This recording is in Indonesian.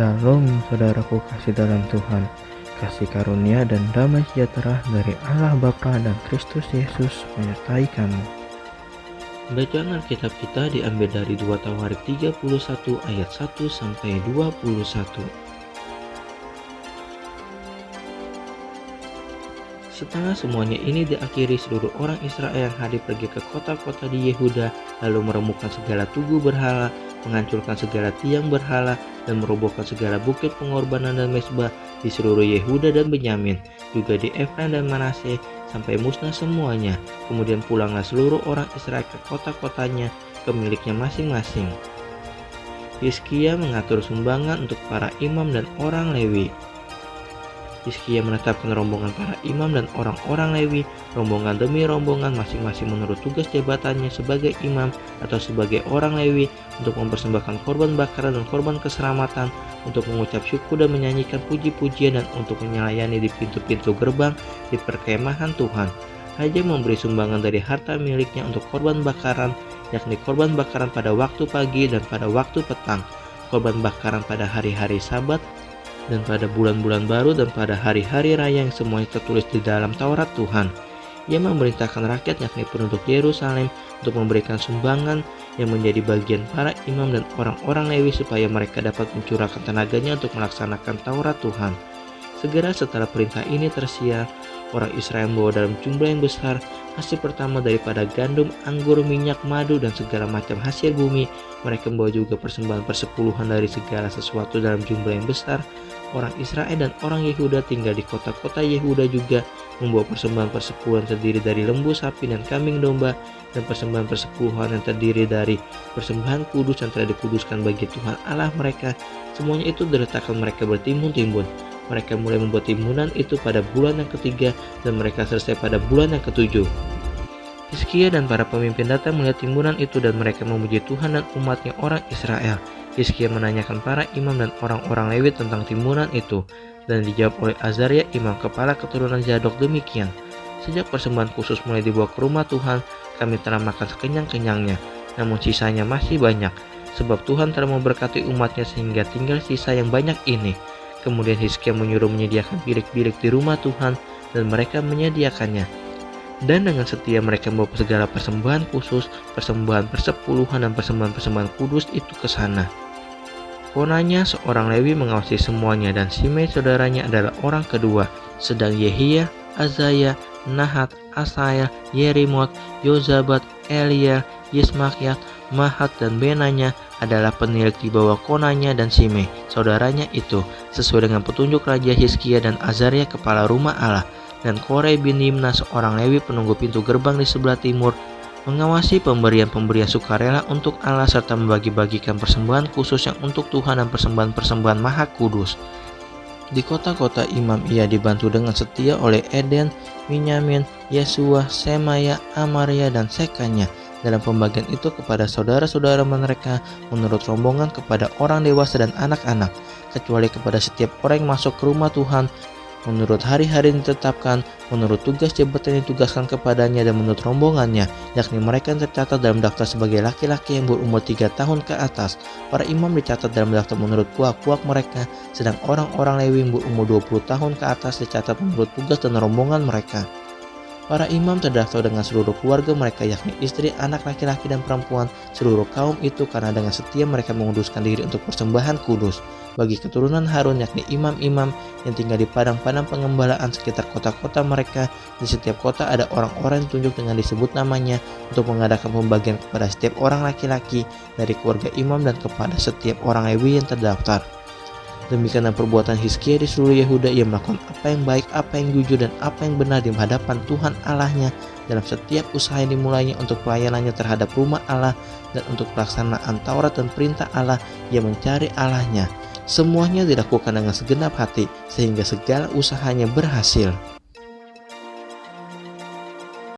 Shalom saudaraku kasih dalam Tuhan, kasih karunia dan damai sejahtera dari Allah Bapa dan Kristus Yesus menyertai kamu. Bacaan Alkitab kita diambil dari 2 Tawarik 31 ayat 1 sampai 21. Setelah semuanya ini diakhiri, seluruh orang Israel yang hadir pergi ke kota-kota di Yehuda, lalu meremukkan segala tugu berhala, menghancurkan segala tiang berhala, dan merobohkan segala bukit pengorbanan dan mezbah di seluruh Yehuda dan Benyamin, juga di Efraim dan Manasye, sampai musnah semuanya. Kemudian pulanglah seluruh orang Israel ke kota-kotanya, ke miliknya masing-masing. Hizkia mengatur sumbangan untuk para imam dan orang Lewi. Hizkia menetapkan rombongan para imam dan orang-orang Lewi, rombongan demi rombongan masing-masing menurut tugas jabatannya sebagai imam atau sebagai orang Lewi, untuk mempersembahkan korban bakaran dan korban keselamatan, untuk mengucap syukur dan menyanyikan puji-pujian, dan untuk melayani di pintu-pintu gerbang di perkemahan Tuhan. Raja memberi sumbangan dari harta miliknya untuk korban bakaran, yakni korban bakaran pada waktu pagi dan pada waktu petang, korban bakaran pada hari-hari Sabat, dan pada bulan-bulan baru, dan pada hari-hari raya yang semuanya tertulis di dalam Taurat Tuhan. Ia memerintahkan rakyat, yakni penduduk Yerusalem, untuk memberikan sumbangan yang menjadi bagian para imam dan orang-orang Lewi, supaya mereka dapat mencurahkan tenaganya untuk melaksanakan Taurat Tuhan. Segera setelah perintah ini tersiar, orang Israel membawa dalam jumlah yang besar hasil pertama daripada gandum, anggur, minyak, madu, dan segala macam hasil bumi. Mereka membawa juga persembahan persepuluhan dari segala sesuatu dalam jumlah yang besar. Orang Israel dan orang Yehuda tinggal di kota-kota Yehuda juga membawa persembahan persepuluhan terdiri dari lembu, sapi, dan kambing domba, dan persembahan persepuluhan yang terdiri dari persembahan kudus yang telah dikuduskan bagi Tuhan Allah mereka. Semuanya itu diletakkan mereka bertimbun-timbun. Mereka mulai membuat timbunan itu pada bulan yang ketiga, dan mereka selesai pada bulan yang ketujuh. Hizkia dan para pemimpin datang melihat timbunan itu, dan mereka memuji Tuhan dan umatnya orang Israel. Hizkia menanyakan para imam dan orang-orang Lewi tentang timbunan itu, dan dijawab oleh Azaria imam kepala keturunan Zadok demikian: sejak persembahan khusus mulai dibawa ke rumah Tuhan, kami telah makan sekenyang-kenyangnya, namun sisanya masih banyak, sebab Tuhan telah memberkati umatnya sehingga tinggal sisa yang banyak ini. Kemudian Hizkia menyuruh menyediakan bilik-bilik di rumah Tuhan, dan mereka menyediakannya. Dan dengan setia mereka membawa segala persembahan khusus, persembahan persepuluhan, dan persembahan-persembahan kudus itu ke sana. Konanya seorang Lewi mengawasi semuanya, dan Simei saudaranya adalah orang kedua. Sedang Yehia, Azaya, Nahat, Asaya, Yerimot, Yozabat, Elia, Yismakyat, Mahat, dan Benanya adalah penilik di bawah Konanya dan Simei saudaranya itu, sesuai dengan petunjuk Raja Hizkia dan Azaria kepala rumah Allah, dan Kore bin Yimna seorang Lewi penunggu pintu gerbang di sebelah timur, mengawasi pemberian-pemberian sukarela untuk Allah, serta membagi-bagikan persembahan khusus yang untuk Tuhan dan persembahan-persembahan maha kudus. Di kota-kota imam ia dibantu dengan setia oleh Eden, Minyamin, Yesua, Semaya, Amaria, dan Sekanya. Dalam pembagian itu kepada saudara-saudara mereka menurut rombongan, kepada orang dewasa dan anak-anak, kecuali kepada setiap orang yang masuk ke rumah Tuhan menurut hari-hari yang ditetapkan, menurut tugas jabatan yang ditugaskan kepadanya, dan menurut rombongannya, yakni mereka yang tercatat dalam daftar sebagai laki-laki yang berumur 3 tahun ke atas. Para imam dicatat dalam daftar menurut puak-puak mereka, sedang orang-orang Lewi yang berumur 20 tahun ke atas dicatat menurut tugas dan rombongan mereka. Para imam terdaftar dengan seluruh keluarga mereka, yakni istri, anak laki-laki, dan perempuan, seluruh kaum itu, karena dengan setia mereka menguduskan diri untuk persembahan kudus. Bagi keturunan Harun, yakni imam-imam yang tinggal di padang-padang pengembalaan sekitar kota-kota mereka, di setiap kota ada orang-orang yang ditunjuk dengan disebut namanya, untuk mengadakan pembagian kepada setiap orang laki-laki dari keluarga imam dan kepada setiap orang Lewi yang terdaftar. Demikianlah perbuatan Hizkia di seluruh Yehuda. Ia melakukan apa yang baik, apa yang jujur, dan apa yang benar di hadapan Tuhan Allahnya dalam setiap usaha yang dimulainya untuk pelayanannya terhadap rumah Allah, dan untuk pelaksanaan Taurat dan perintah Allah. Ia mencari Allahnya. Semuanya dilakukan dengan segenap hati, sehingga segala usahanya berhasil.